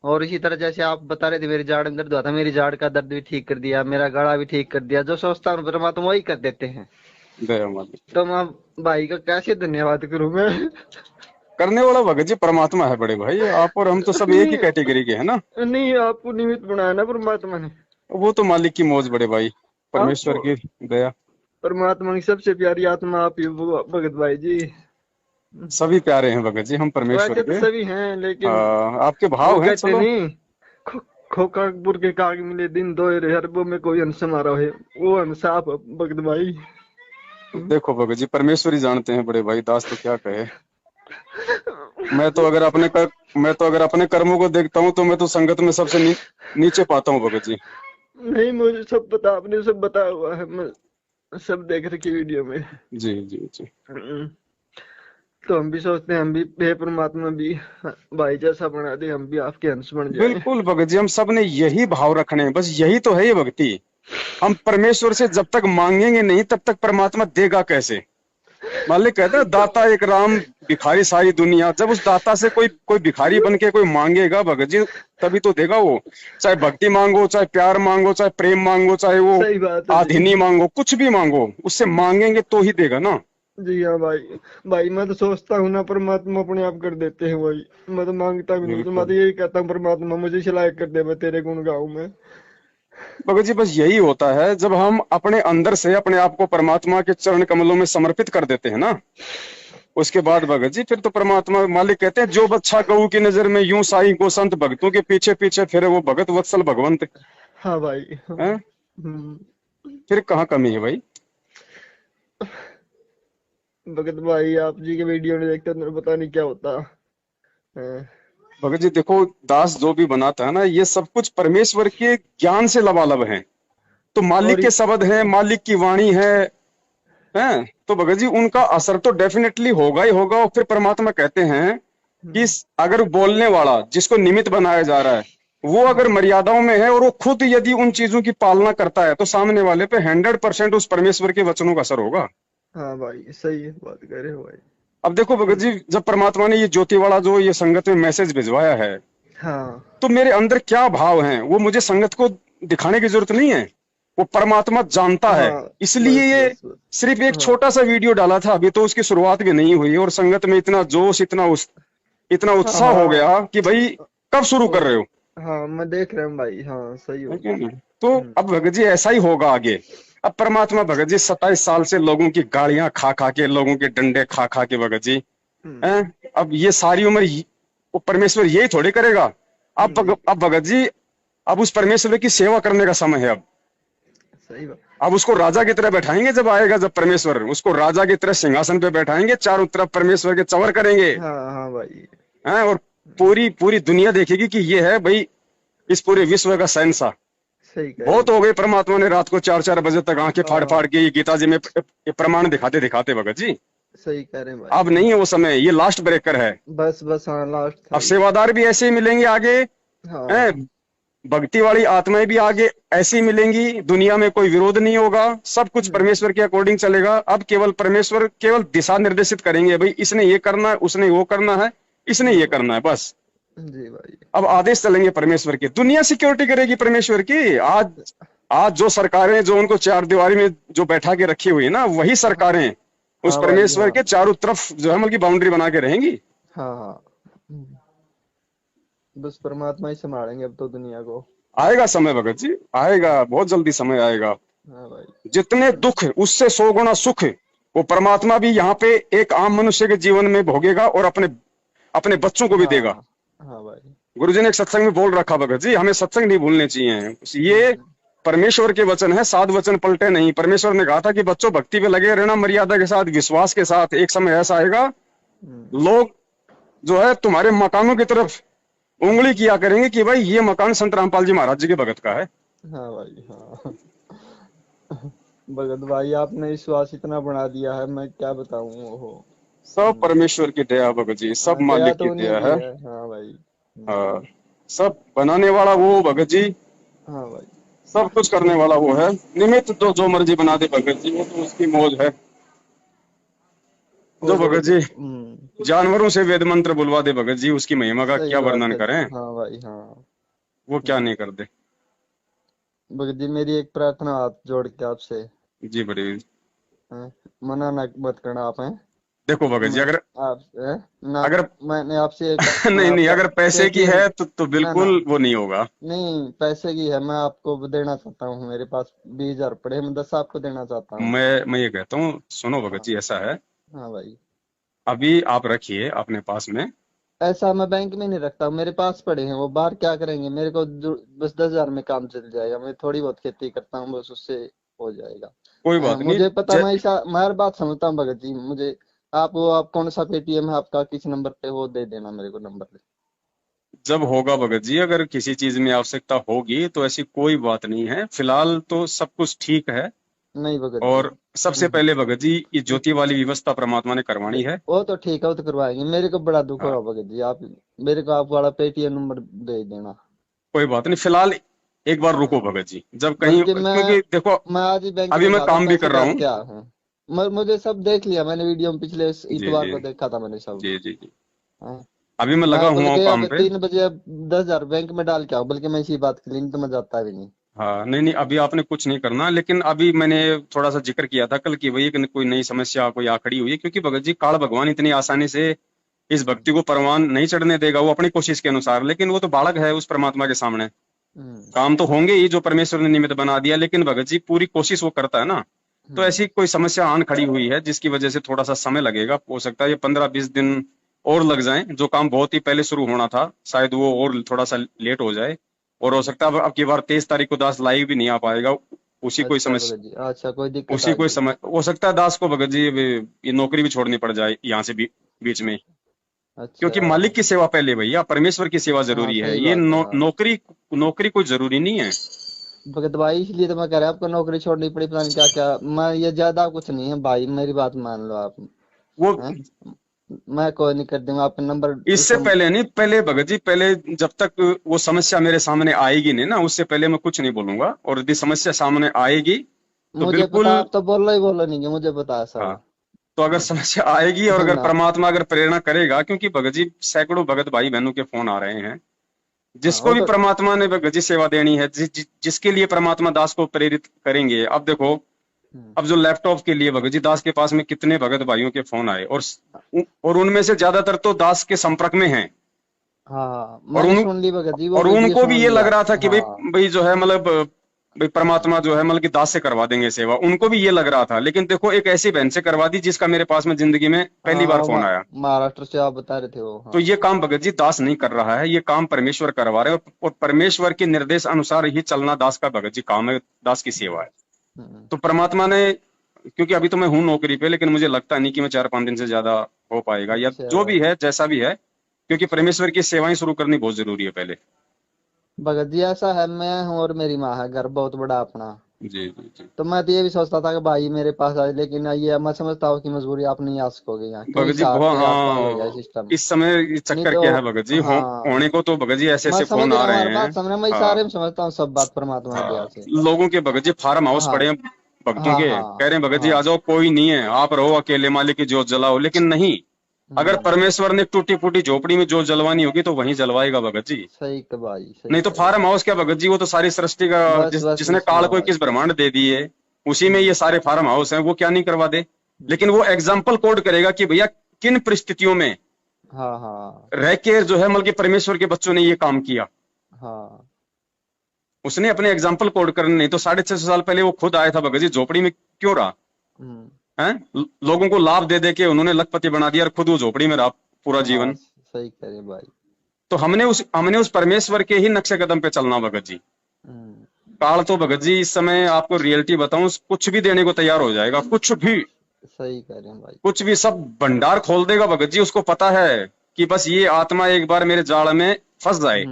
और इसी तरह जैसे आप बता रहे थे मेरी जाड़ में दर्द हुआ था, मेरी जाड़ का दर्द भी ठीक कर दिया, मेरा गला भी ठीक कर दिया। जो सोचता हूँ परमात्मा वही कर देते हैं। दया मालिक। तो मैं भाई का कैसे धन्यवाद करूं मैं। करने वाला भगत जी परमात्मा है बड़े भाई, आप और हम तो सब एक ही नहीं, कैटेगरी के है ना। नहीं आपको निमित्त बनाया ना परमात्मा ने। वो तो मालिक की मौज बड़े भाई, आपको परमेश्वर की दया। परमात्मा की सबसे प्यारी आत्मा आप ही हो भगत भाई जी। सभी प्यारे हैं भगत जी हम परमेश्वर वैसे तो के। सभी हैं लेकिन आपके वो भाव हैं कहते चलो। नहीं, खोकापुर के काग मिले दिन दोहरे, हरबों में कोई हंस मारा है, वो हंस आप भगत भाई। देखो भगत जी परमेश्वर ही जानते हैं बड़े भाई, दास तो क्या कहे। मैं तो अगर अपने कर मैं तो अगर अपने कर्मों को देखता हूँ तो मैं तो संगत में सबसे नीचे पाता हूँ भगत जी। नहीं मुझे सब पता, आपने सब बताया हुआ है, मैं सब देख रखी वीडियो में। जी जी जी। तो हम भी सोचते हैं हम भी हे परमात्मा भी भाई जैसा बना दे, हम भी आपके अंश बन जाए। बिल्कुल भगत जी हम सब ने यही भाव रखने हैं, बस यही तो है ये भक्ति। हम परमेश्वर से जब तक मांगेंगे नहीं तब तक परमात्मा देगा कैसे। मालिक कहते हैं दाता एक राम भिखारी सारी दुनिया। जब उस दाता से कोई कोई भिखारी बन के कोई मांगेगा भगत जी तभी तो देगा वो। चाहे भक्ति मांगो, चाहे प्यार मांगो, चाहे प्रेम मांगो, चाहे वो सही बात है जी। आधीनी मांगो, कुछ भी मांगो, उससे मांगेंगे तो ही देगा ना। जी हाँ भाई। भाई मैं तो सोचता हूँ ना परमात्मा अपने आप कर देते हैं भाई। मैं तो मांगता भी नहीं, तो मैं तो बिल्कुल यही कहता हूँ परमात्मा मुझे लायक कर दे, मैं तेरे गुण गाऊं मैं। भगत जी बस यही होता है जब हम अपने अंदर से अपने आप को परमात्मा के चरण कमलों में समर्पित कर देते हैं ना, उसके बाद भगत जी फिर तो परमात्मा मालिक कहते हैं जो बच्चा गऊ की नजर में यूं साई को संत भक्तों के पीछे पीछे फिरे वो भगत वत्सल भगवंत हाँ भाई हाँ। है। फिर कहाँ कमी है भाई। भगत भाई आप जी के वीडियो नहीं देखते तो पता नहीं क्या होता है। भगत जी देखो दास जो भी बनाता है ना ये सब कुछ परमेश्वर के ज्ञान से लबालब है। तो मालिक और के शब्द है, मालिक की वाणी है तो भगत जी उनका असर तो डेफिनेटली होगा ही होगा। और फिर परमात्मा कहते हैं कि अगर बोलने वाला जिसको निमित्त बनाया जा रहा है वो अगर मर्यादाओं में है और वो खुद यदि उन चीजों की पालना करता है तो सामने वाले पे 100% उस परमेश्वर के वचनों का असर होगा। हाँ भाई सही है, बात कर रहे हो भाई। अब देखो भगत जी जब परमात्मा ने ये ज्योति वाला जो ये संगत में मैसेज भिजवाया है हाँ तो मेरे अंदर क्या भाव हैं वो मुझे संगत को दिखाने की जरूरत नहीं है, वो परमात्मा जानता है। हाँ। इसलिए बस ये बस बस। सिर्फ एक हाँ छोटा सा वीडियो डाला था, अभी तो उसकी शुरुआत भी नहीं हुई और संगत में इतना जोश इतना हाँ उत्साह हो हाँ। गया कि भाई कब शुरू कर रहे हो। हाँ मैं देख रहा हूँ भाई, हाँ सही हो। है कि नहीं? तो अब भगत जी ऐसा ही होगा आगे। अब परमात्मा भगत जी 27 साल से लोगों की गालियां खा खा के, लोगों के डंडे खा खा के भगत जी हैं अब ये सारी उम्र वो परमेश्वर यही थोड़े करेगा। अब भगत जी अब उस परमेश्वर की सेवा करने का समय है। अब सही बात। अब उसको राजा की तरह बैठाएंगे, जब आएगा जब परमेश्वर उसको राजा की तरह सिंहासन पे बैठाएंगे, चारों तरफ परमेश्वर के चवर करेंगे हाँ हाँ भाई। हैं और पूरी पूरी दुनिया देखेगी कि ये है भाई इस पूरे विश्व का शहंशाह। सही कह रहे बहुत हो गए परमात्मा ने रात को 4-4 बजे तक आंखें हो। फाड़ फाड़ हाँ के ये गीता जी में ये प्रमाण दिखाते दिखाते भगत जी। सही कह रहे हैं भाई। अब नहीं है वो समय, ये लास्ट ब्रेकर है। बस बस हाँ लास्ट था अब ये। सेवादार भी ऐसे ही मिलेंगे आगे हैं, हाँ भक्ति वाली आत्माएं भी आगे ऐसी मिलेंगी, दुनिया में कोई विरोध नहीं होगा, सब कुछ परमेश्वर के अकॉर्डिंग चलेगा। अब केवल परमेश्वर केवल दिशा निर्देशित करेंगे, भाई इसने ये करना है, उसने वो करना है, इसने ये करना है, बस। जी भाई। अब आदेश चलेंगे परमेश्वर के, दुनिया सिक्योरिटी करेगी परमेश्वर की। आज आज जो सरकारें जो उनको चार दीवारी में जो बैठा के रखी हुई है ना, वही सरकारें उस हाँ भाई परमेश्वर हाँ। के चारों तरफ जो है मतलब बाउंड्री बना के रहेंगी। हाँ हाँ। बस परमात्मा ही संभालेंगे अब तो दुनिया को। आएगा समय भगत जी, आएगा, बहुत जल्दी समय आएगा। हाँ भाई। जितने दुख उससे 100 गुना सुख वो परमात्मा भी यहाँ पे एक आम मनुष्य के जीवन में भोगेगा और अपने अपने बच्चों को भी देगा। हाँ हाँ भाई। गुरुजी ने एक सत्संग में बोल रखा भगत जी, हमें सत्संग नहीं भूलने चाहिए। ये परमेश्वर के वचन है, साध वचन पलटे नहीं। परमेश्वर ने कहा था कि बच्चों भक्ति पे लगे रहना, मर्यादा के साथ, विश्वास के साथ। एक समय ऐसा आएगा लोग जो है तुम्हारे मकानों की तरफ उंगली किया करेंगे कि भाई ये मकान संत रामपाल जी महाराज जी के भगत का है। हाँ भाई हाँ। भगत भाई आपने विश्वास इतना बना दिया है, मैं क्या बताऊं। ओहो। सब परमेश्वर की दया भगत जी, सब हाँ, दया मालिक की तो उन्हीं दया की है। है। हाँ भाई। हाँ, सब बनाने वाला वो भगत जी, हाँ भाई। सब कुछ करने वाला वो है। निमित्त तो जो मर्जी बना दे भगत जी, वो तो उसकी मौज है। जो वो जो भगत जी हम्म। जानवरों से वेद मंत्र बुलवा दे भगत जी, उसकी महिमा का सही क्या बात वर्णन है। करें। हाँ भाई हाँ। वो क्या नहीं कर दे। भगत जी मेरी एक प्रार्थना हाथ जोड़ के आपसे। जी बड़ी। हैं? मना ना मत करना आप हैं। देखो भगत जी, मैं अगर आप हैं? ना अगर मैंने आपसे एक मैं नहीं नहीं, आपका अगर पैसे की पेटीएम है तो ना ना बिल्कुल वो नहीं होगा। नहीं पैसे की है, मैं आपको देना चाहता हूँ। मेरे पास 20,000 पड़े हैं, मैं 10 आपको देना चाहता हूँ। मैं ये कहता हूँ, सुनो भगत हाँ। जी, ऐसा है, हाँ भाई। अभी आप रखिए अपने पास में। ऐसा मैं बैंक में नहीं रखता हूँ, मेरे पास पड़े हैं। वो बाहर क्या करेंगे, मेरे को बस 10,000 में काम चल जाएगा। मैं थोड़ी बहुत खेती करता हूँ, बस उससे हो जाएगा। कोई बात नहीं। मुझे पता, मैं हर बात समझता हूँ भगत जी। मुझे आप कौन सा पेटीएम है आपका, किस नंबर पे, वो दे देना मेरे को नंबर पे। जब होगा भगत जी, अगर किसी चीज में आवश्यकता होगी तो ऐसी कोई बात नहीं है, फिलहाल तो सब कुछ ठीक है। नहीं भगत जी। और सबसे पहले भगत जी, ये ज्योति वाली व्यवस्था परमात्मा ने करवानी है। वो तो ठीक है, वो तो करवाएंगे। मेरे को बड़ा दुख हाँ, होगा भगत जी, आप मेरे को आप वाला पेटीएम नंबर दे देना। कोई बात नहीं, फिलहाल एक बार रुको भगत जी, जब कहीं, बल्कि क्योंकि देखो मैं आज ही बैंक अभी में मैं जाता हूँ, काम भी पैसे कर रहा डाल हूँ। के आया हूँ। मुझे सब देख लिया मैंने, वीडियो में पिछले जी इतवार जी को देखा था मैंने सब। जी जी जी। हाँ। अभी मैं लगा मैं हुआ हूँ बल्कि काम अब पे। 3 बजे अब 10,000 बैंक में डाल के आओ, बल्कि मैं इसी बात के लिए, नहीं तो मैं जाता भी नहीं। हाँ, नहीं नहीं, अभी आपने कुछ नहीं करना, लेकिन अभी मैंने थोड़ा सा जिक्र किया था कल की, वही कि कोई नई समस्या कोई आ खड़ी हुई है, क्योंकि भगत जी काल भगवान इतनी आसानी से इस हम्म। भक्ति को परवान नहीं चढ़ने देगा, वो अपनी कोशिश के अनुसार, लेकिन वो तो बालक है उस परमात्मा के सामने। हम्म। काम तो होंगे ही जो परमेश्वर ने निमित्त बना दिया, लेकिन भगत जी पूरी कोशिश वो करता है ना। तो हम्म। ऐसी कोई समस्या आन खड़ी हुई है जिसकी वजह से थोड़ा सा समय लगेगा, हो सकता है ये 15-20 दिन और लग जाएं। जो काम बहुत ही पहले शुरू होना था शायद वो और थोड़ा सा लेट हो जाए। और हो सकता है अब की बार 23 तारीख को दास लाइव भी नहीं आ पाएगा। उसी कोई अच्छा भगत जी, समस्या, अच्छा कोई दिक्कत उसी आ कोई गई। समय हो सकता है दास को भगत जी ये नौकरी भी छोड़नी पड़ जाए यहाँ से भी बीच में। अच्छा। क्योंकि मालिक की सेवा पहले भैया, परमेश्वर की सेवा हाँ जरूरी है, सही ये बात है। हाँ नौकरी नौकरी कोई जरूरी नहीं है। भगत भाई, इसलिए तो मैं कह रहा आपको नौकरी छोड़नी पड़ी, पता नहीं क्या क्या। मैं ये ज्यादा कुछ नहीं है भाई, मेरी बात मान लो आप। वो हैं? मैं कोई नहीं कर दूंगा, आपका नंबर इससे उसको। पहले नहीं, पहले भगत जी, पहले जब तक वो समस्या मेरे सामने आएगी नहीं ना, उससे पहले मैं कुछ नहीं बोलूंगा, और यदि समस्या सामने आएगी तो मुझे बिल्कुल। पता, आप तो बोलो नहीं है, मुझे पता है हाँ, सब। तो अगर हाँ। समस्या आएगी और अगर ना। परमात्मा अगर प्रेरणा करेगा, क्योंकि भगत जी सैकड़ों भगत भाई बहनों के फोन आ रहे हैं, हाँ जिसको वो भी तो। परमात्मा ने भगत जी सेवा देनी है, जिसके लिए परमात्मा दास को प्रेरित करेंगे। अब देखो, हम्म। अब जो लैपटॉप के लिए भगत जी दास के पास में कितने भगत भाइयों के फोन आए, और उनमें से ज्यादातर तो दास के संपर्क में हैं। हाँ हाँ, और मैंने उन सुन ली भगत जी, वो और वीडियो उनको भी सुन ये लग लिया। रहा था कि भाई हाँ। भाई जो है मतलब भाई परमात्मा जो है मतलब कि दास से करवा देंगे सेवा, उनको भी ये लग रहा था, लेकिन देखो एक ऐसी बहन से करवा दी जिसका मेरे पास में जिंदगी में पहली हाँ बार हाँ, फोन आया। महाराष्ट्र से आप बता रहे थे वो। तो हाँ। ये काम भगत जी दास नहीं कर रहा है, ये काम परमेश्वर करवा रहे हैं, और परमेश्वर के निर्देश अनुसार ही चलना दास का भगत जी काम है, दास की सेवा है। हम्म। तो परमात्मा ने, क्योंकि अभी तो मैं हूं नौकरी पे, लेकिन मुझे लगता नहीं कि मैं 4-5 दिन से ज्यादा हो पाएगा, या अच्छा जो भी है जैसा भी है, क्योंकि परमेश्वर की सेवाएं शुरू करनी बहुत जरूरी है पहले। भगत जी, ऐसा है, मैं हूँ और मेरी माँ है, घर बहुत बड़ा अपना। जी जी जी। तो मैं तो ये भी सोचता था कि भाई मेरे पास आए, लेकिन ये मैं समझता हूँ कि मजबूरी आप नहीं आ सकोगे यहाँ, क्यों भगत इस जी बहुत, आपके हाथ पांव हो गया हाँ, सिस्टम। इस समय ये नहीं चक्कर तो। क्या है भगत जी, हाँ। होने को तो भगत जी ऐसे मैं ऐसे समझ फोन आ रहा हूँ, रहे हर हैं। बात समझ रहा हूँ, मैं हाँ इशारे में समझता हूँ सब बात परमात्मा की दया हाँ, से। लोगों के भगत जी फार्म हाउस हाँ पड़े हैं भक्तों हाँ के, हाँ कह रहे हैं भगत जी आ हाँ। जाओ, कोई नहीं है, आप रहो अकेले, मालिक की जोत जलाओ, लेकिन नहीं। अगर हम्म। परमेश्वर ने टूटी फूटी झोपड़ी में जोत जलवानी होगी तो वहीं जलवाएगा भगत जी। सही का भाई, सही नहीं तो कह रहे हो। फार्म हाउस क्या भगत जी, वो तो सारी सृष्टि का, बस बस जिसने बस काल हाँ को भाई। 21 ब्रह्मांड दे दिए, उसी में ये हम्म। सारे फार्म हाउस हैं, वो क्या नहीं करवा दे। हम्म। लेकिन वो एग्जाम्पल कोड करेगा कि भैया किन परिस्थितियों में हाँ हाँ रह के जो है मतलब कि परमेश्वर के बच्चों ने ये काम किया। हाँ। उसने अपने एग्जाम्पल कोड करने, नहीं तो 650 साल पहले वो खुद आया था भगत जी, झोपड़ी में क्यों रहा हम्म। है। लोगों को लाभ दे दे के उन्होंने लखपति बना दिया, और खुद वो झोपड़ी में रहा पूरा हाँ जीवन। सही कह रहे हो भाई। तो हमने उस परमेश्वर के ही नक्शे कदम पे चलना भगत जी। हम्म। काल तो भगत जी इस समय आपको रियलिटी बताऊं, कुछ भी देने को तैयार हो जाएगा, कुछ भी, सही कह रहे हैं भाई। कुछ भी, सब भंडार खोल देगा भगत जी। उसको पता है कि बस ये आत्मा एक बार मेरे जाल में फंस जाए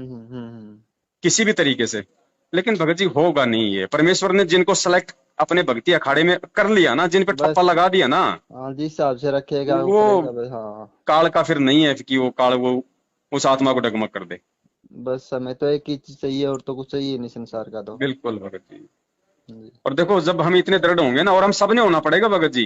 किसी भी तरीके से। लेकिन भगत जी होगा नहीं, ये परमेश्वर ने जिनको सेलेक्ट अपने भक्ति अखाड़े में कर लिया ना, जिन पे बस ठप्पा लगा दिया ना, हाँ जिस हिसाब से रखेगा वो वो करेगा बस। हाँ काल का फिर नहीं है कि वो काल वो उस आत्मा को डगमग कर दे। बस हमें तो एक ही चीज चाहिए और तो कुछ चाहिए नहीं संसार का तो। बिल्कुल भगत जी। जी और देखो जब हम इतने दृढ़ होंगे ना, और हम सबने होना पड़ेगा भगत जी।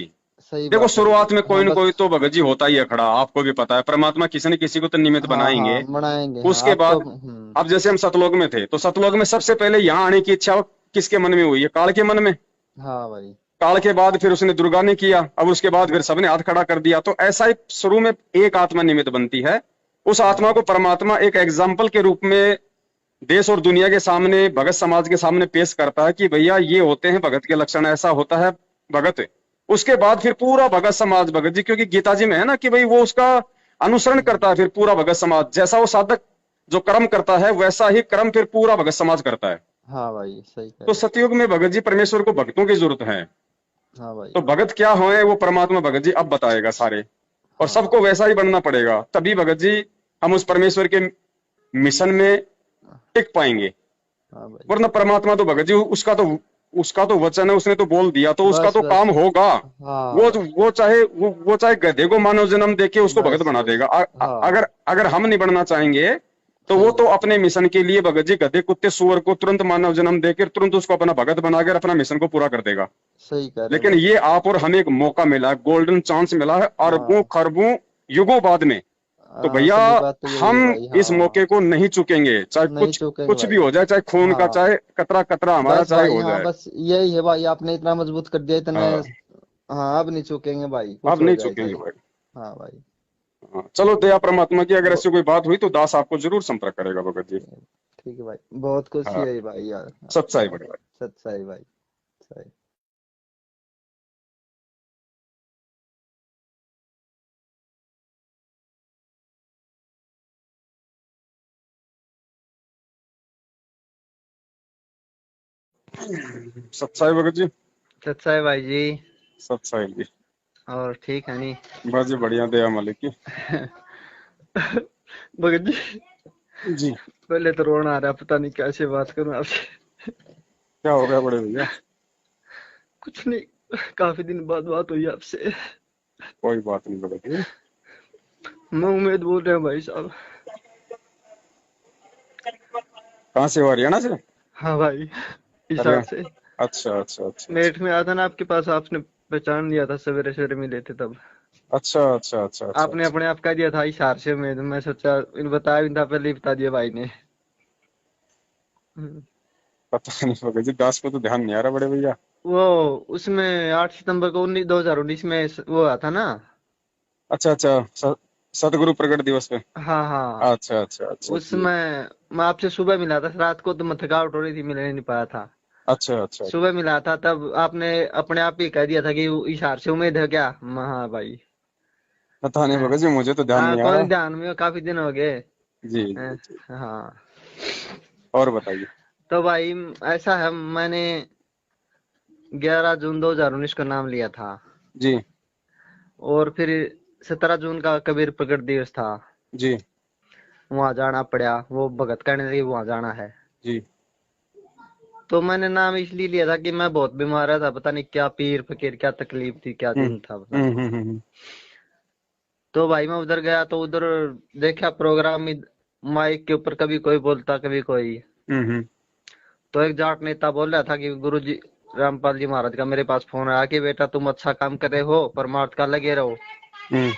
सही देखो बात है शुरुआत में कोई हाँ न बस। कोई तो भगत जी होता ही है खड़ा, आपको भी पता है, परमात्मा किसी न किसी को तो निमित्त हाँ हाँ बनाएंगे। बनाएंगे हाँ उसके आप तो बाद अब जैसे हम सतलोक में थे, तो सतलोक में सबसे पहले यहाँ आने की इच्छा किसके मन में हुई है? काल के मन में। हाँ भाई काल के बाद फिर उसने दुर्गा ने किया, अब उसके बाद फिर सबने हाथ खड़ा कर दिया। तो ऐसा ही शुरू में एक आत्मा निमित्त बनती है, उस आत्मा हाँ को परमात्मा एक एग्जाम्पल के रूप में देश और दुनिया के सामने, भगत समाज के सामने पेश करता है कि भैया ये होते हैं भगत के लक्षण, ऐसा होता है भगत। उसके बाद फिर पूरा भगत समाज भगत जी, क्योंकि गीता जी में है ना कि भाई वो उसका अनुसरण करता है, फिर पूरा भगत समाज जैसा वो साधक जो कर्म करता है वैसा ही कर्म फिर पूरा भगत समाज करता है। हाँ भाई सही कह तो रहे सतयुग में भगत जी परमेश्वर को भक्तों की जरूरत है। हो। हाँ भाई तो भगत क्या होए वो परमात्मा भगत जी अब बताएगा सारे, और हाँ सबको वैसा ही बनना पड़ेगा, तभी भगत जी हम उस परमेश्वर के मिशन में टिक पाएंगे। हाँ भाई वरना परमात्मा तो भगत जी उसका तो वचन है, उसने तो बोल दिया, तो उसका बस तो काम बस होगा। हाँ भाई वो चाहे गधे को मानव जन्म देके उसको भगत बस बना बस देगा। हाँ अगर अगर हम नहीं बनना चाहेंगे तो वो सही तो बात अपने मिशन के लिए भगत जी गधे कुत्ते सुअर को तुरंत मानव जन्म देकर तुरंत उसको अपना भगत बनाकर अपना मिशन को पूरा कर देगा। सही कह रहे हो लेकिन भाई। ये आप और हमें एक मौका मिला है, गोल्डन चांस मिला है अरबों हाँ खरबों युगों बाद में। तो भैया असली बात तो यही हम है भाई इस मौके हाँ। को नहीं चुकेंगे, चाहे नहीं कुछ चूकेंगे कुछ भी भाई हो जाए, चाहे खून का, हाँ। चाहे कतरा कतरा हमारा बस चाहे भाई हो हाँ जाए। बस यही है भाई आपने इतना मजबूत कर दिया इतने। हाँ, हाँ अब नहीं चूकेंगे भाई कुछ अब हो नहीं जाए चुकेंगे चाहे। भाई। हाँ भाई हाँ, चलो दया परमात्मा की, अगर ब- ऐसी कोई बात हुई तो दास आपको जरूर संपर्क करेगा भगत जी। ठीक है भाई बहुत खुशी हाँ, हुई भाई यार सच्चाई आपसे बड़े भाई। सच्चाई भाई सही। सच्चाई भगत जी। सच्चाई भाई जी। सच्चाई जी। और ठीक है नहीं। बस जी बढ़िया, दया मालिक की। भगत जी जी। पहले तो रोना आ रहा पता नहीं कैसे बात करूं आपसे। क्या हो गया बड़े भैया? कुछ नहीं काफी दिन बाद बात हुई आपसे। कोई बात नहीं भगत जी। मैं उम्मीद बोल रहा हूँ भाई साहब। कहाँ से हो, हरियाणा से? हाँ भाई हिसार से। हरियाणा, अच्छा अच्छा अच्छा अच्छा। नेट में आया था ना आपके पास आपने पहचान लिया था सवेरे सवेरे मिले थे तब। अच्छा अच्छा अच्छा अच्छा आपने अच्छा। अपने आप कह दिया था हिसार से मैं सोचा इन बताया भी नहीं था पहले ही बता दिया भाई ने। हम्म। पता नहीं भगत जी, दास को तो ध्यान नहीं आ रहा बड़े भैया। वो उसमें 8 सितंबर को 2019 में वो आया था ना। अच्छा अच्छा, सतगुरु प्रकट दिवस पे। हाँ हाँ अच्छा अच्छा अच्छा जी। उसमें मैं आपसे सुबह मिला था रात को तो मैं थकावट हो रही थी मिलने नहीं पाया था। अच्छा अच्छा। सुबह मिला था तब आपने अपने आप ही कह दिया था कि हिसार से उम्मीद है क्या हाँ भाई। पता नहीं हाँ भगत जी, मुझे तो ध्यान हाँ, नहीं आ कौन रहा। ध्यान में हो, काफी दिन हो गए। जी जी हाँ जी। हाँ। और बताइए। तो भाई ऐसा है मैंने 11 जून 2019 का नाम लिया था। जी और फिर 17 जून का कबीर प्रकट दिवस था। जी वहां जाना पड़ा वो भगत कहने लगे वहां जाना है। जी। तो मैंने नाम इसलिए लिया था कि मैं बहुत बीमार था पता नहीं क्या पीर फकीर क्या तकलीफ थी क्या हम्म दिन था पता नहीं। हम्म। तो भाई मैं उधर गया तो उधर देखा प्रोग्राम माइक के ऊपर कभी कोई बोलता कभी कोई। हम्म। तो एक जाट नेता बोल रहा था कि गुरु जी रामपाल जी महाराज का मेरे पास फोन आया कि बेटा तुम अच्छा काम कर रहे हो परमार्थ का लगे रहो। हम्म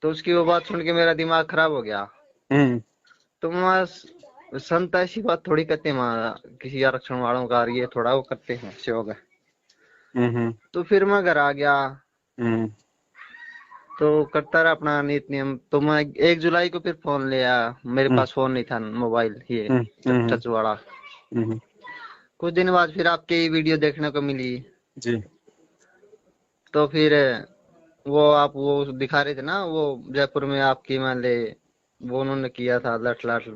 तो उसकी वो बात सुन के मेरा दिमाग खराब हो गया। हम्म तो वहाँ संत ऐसी बात थोड़ी करते हैं वहाँ किसी आरक्षण वालों का ये थोड़ा वो करते हैं सहयोग है। हम्म तो फिर मैं घर आ गया हम्म तो करता रहा अपना नित नियम। तो मैं 1 जुलाई को फिर फोन लिया मेरे हम्म पास फोन नहीं था मोबाइल ये हम्म हम्म टच वाला। हम्म। कुछ दिन बाद फिर आपकी वीडियो देखने को मिली। जी। तो फिर वो आप वो दिखा रहे थे ना वो जयपुर में आपकी मान ले वो उन्होंने किया था लठ लाठ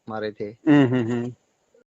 मारे थे।